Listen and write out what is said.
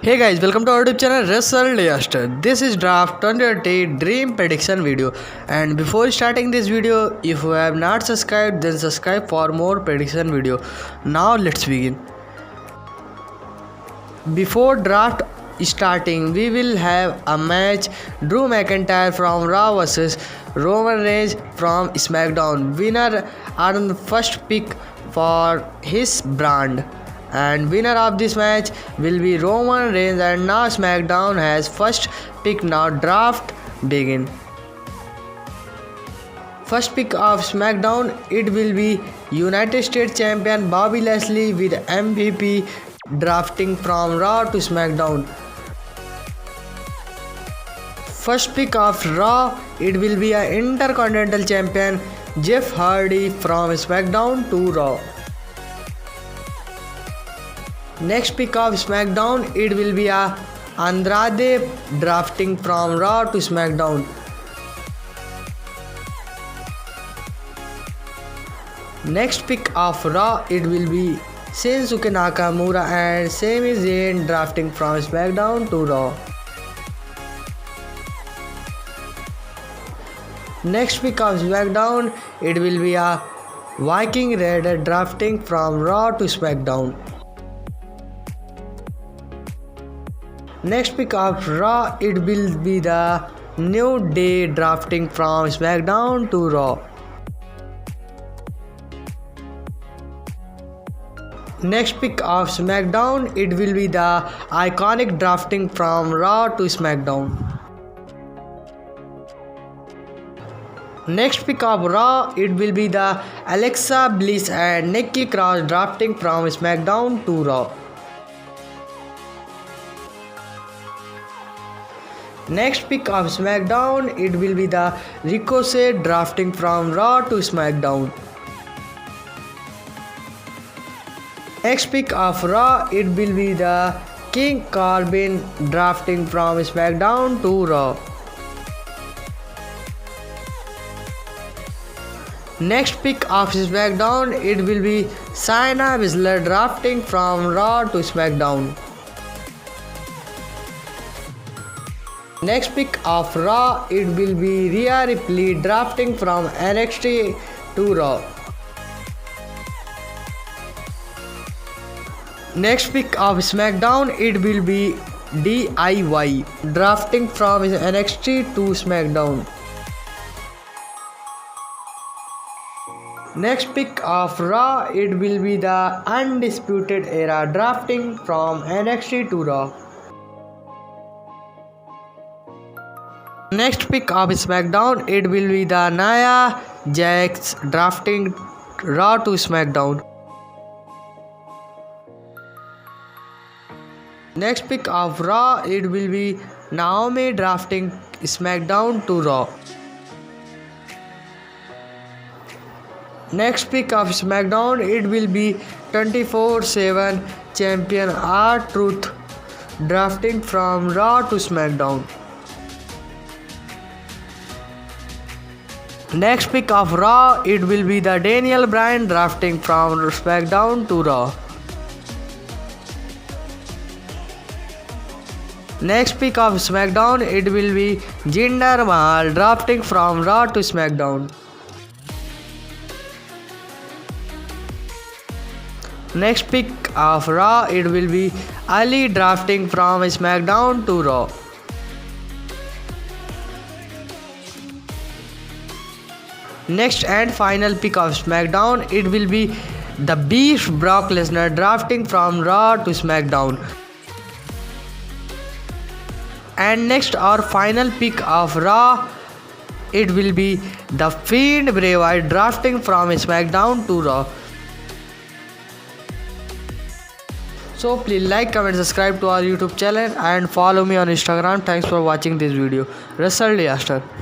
Hey guys, welcome to our YouTube channel WrestleDisaster. This is Draft 2030 Dream Prediction video. And before starting this video, if you have not subscribed, then subscribe for more prediction video. Now let's begin. Before draft starting, we will have a match. Drew McIntyre from Raw vs Roman Reigns from SmackDown. Winner earned first pick for his brand. And winner of this match will be Roman Reigns, and now SmackDown has first pick. Now draft begin. First pick of SmackDown, it will be United States Champion Bobby Lashley with MVP drafting from Raw to SmackDown. First pick of Raw, it will be a Intercontinental Champion Jeff Hardy from SmackDown to Raw. Next pick of SmackDown, it will be a Andrade drafting from Raw to SmackDown. Next pick of Raw, it will be Shinsuke Nakamura and Sami Zayn drafting from SmackDown to Raw. Next pick of SmackDown, it will be a Viking Raider drafting from Raw to SmackDown. Next pick of Raw, it will be the New Day drafting from SmackDown to Raw. Next pick of SmackDown, it will be the Iconic drafting from Raw to SmackDown. Next pick of Raw, it will be the Alexa Bliss and Nikki Cross drafting from SmackDown to Raw. Next pick of SmackDown, it will be the Ricochet drafting from Raw to SmackDown. Next pick of Raw, it will be the King Corbin drafting from SmackDown to Raw. Next pick of SmackDown, it will be Shayna Baszler drafting from Raw to SmackDown. Next pick of Raw, it will be Rhea Ripley drafting from NXT to Raw. Next pick of SmackDown, it will be DIY drafting from NXT to SmackDown. Next pick of Raw, it will be the Undisputed Era drafting from NXT to Raw. Next pick of SmackDown, it will be the Nia Jax drafting Raw to SmackDown. Next pick of Raw, it will be Naomi drafting SmackDown to Raw. Next pick of SmackDown, it will be 24/7 champion R-Truth drafting from Raw to SmackDown. Next pick of Raw, it will be the Daniel Bryan drafting from SmackDown to Raw. Next pick of SmackDown, it will be Jinder Mahal drafting from Raw to SmackDown. Next pick of Raw, it will be Ali drafting from SmackDown to Raw. Next and final pick of SmackDown, it will be the Beast Brock Lesnar drafting from Raw to SmackDown. And next our final pick of Raw, it will be the Fiend Bray Wyatt drafting from SmackDown to Raw. So please like, comment, subscribe to our YouTube channel and follow me on Instagram. Thanks for watching this video. WrestleDisaster.